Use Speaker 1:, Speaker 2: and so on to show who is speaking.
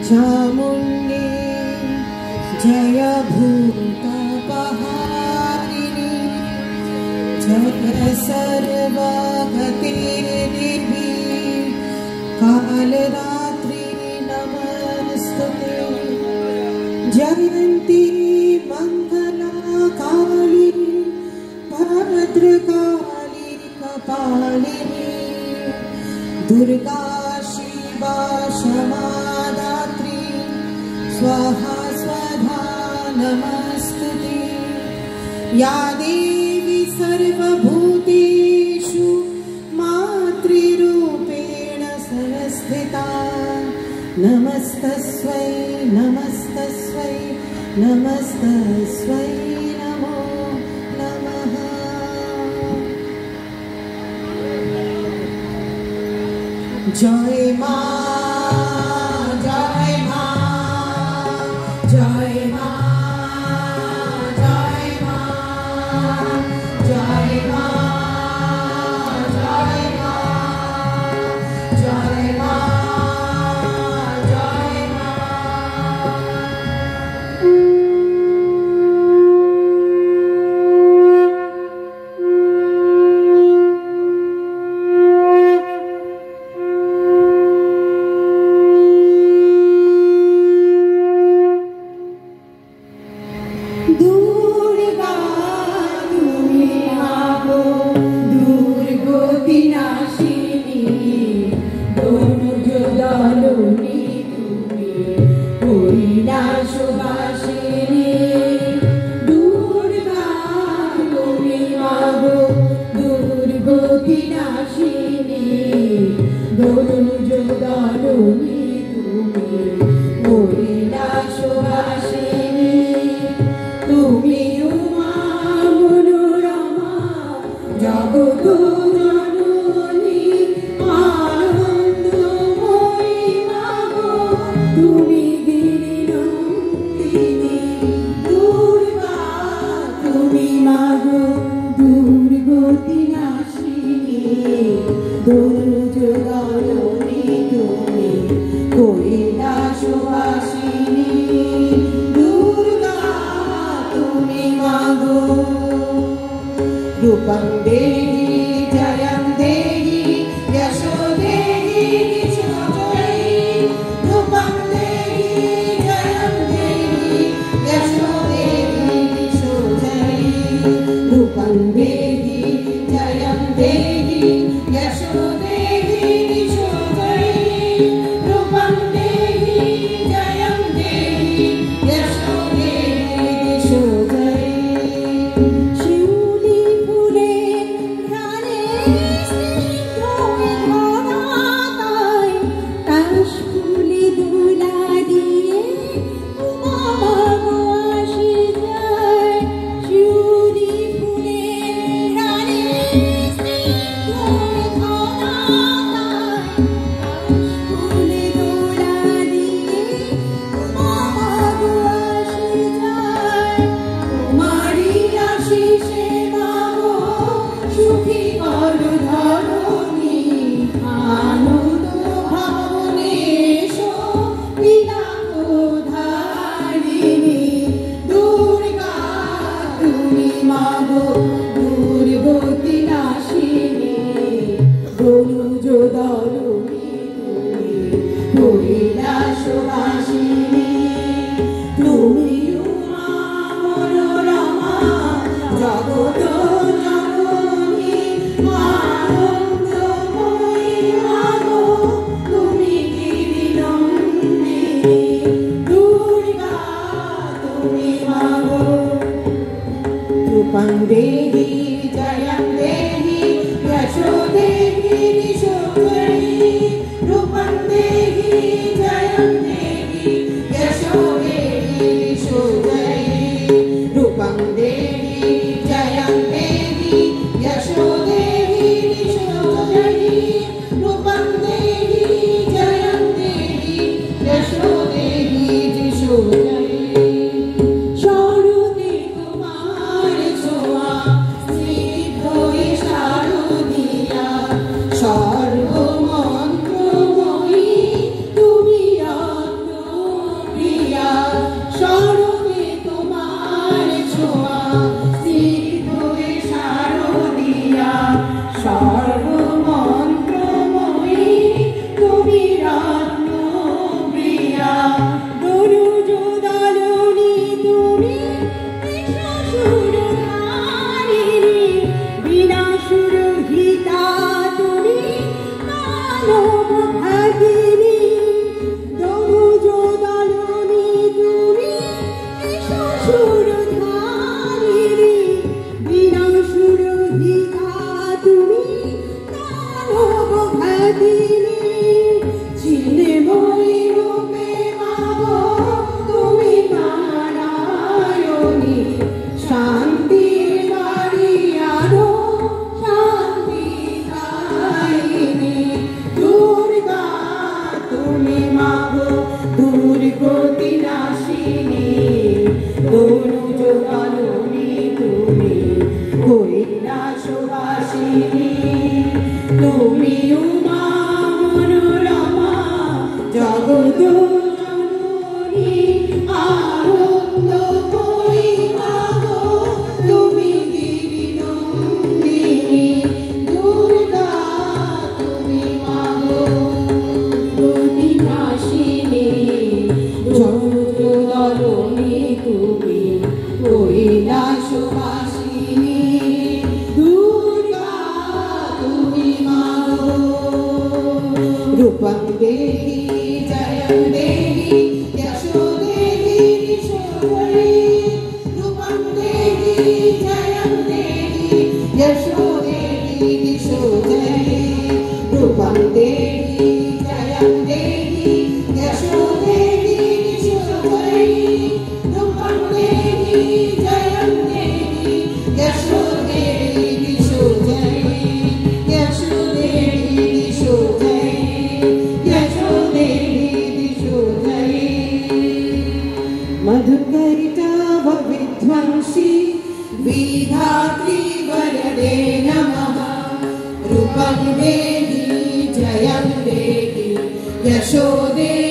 Speaker 1: चामुण्डी जय भूतपहारिणी जय सर्वगते देवी कालरात्रि नमस्तुते जयन्ती मंगला काली भद्रकाली कपालिनी दुर्गा शिवा क्षमा दात्री स्वाहा स्वधा नमस्तुते या देवी सर्वभूतेषु मातृरूपेण संस्थिता नमस्तस्यै नमस्तस्यै नमस्तस्यै नमो नमः। जय मां जय मां जय मां जय मां जय मां जय मां जय मां जय জননী আনন্দ করি মাগো তুমি গিরিনন্দিনী দুর্গা তুমি মাগো বিনাশিনী জগদলনী তুমি কৈলাসবাসিনী দুর্গা তুমি মাগো রূপং দেহি জয়ং দেহি যশো দেহি দিশোধরি রূপং দেহি জয়ং দেহি যশো দেহি দিশোধরি রূপং দেহি জয়ং দেহি যশো দেহি দিশোধরি রূপং দেহি জয়ং দেহি যশো দেহি দিশোধরি যশো দেহি দিশোধরি যশো দেহি দিশোধরি मधुकरिताव विध्वंसी विधात्री वरदे नमः रूपं देहि जयं देहि यशो देहि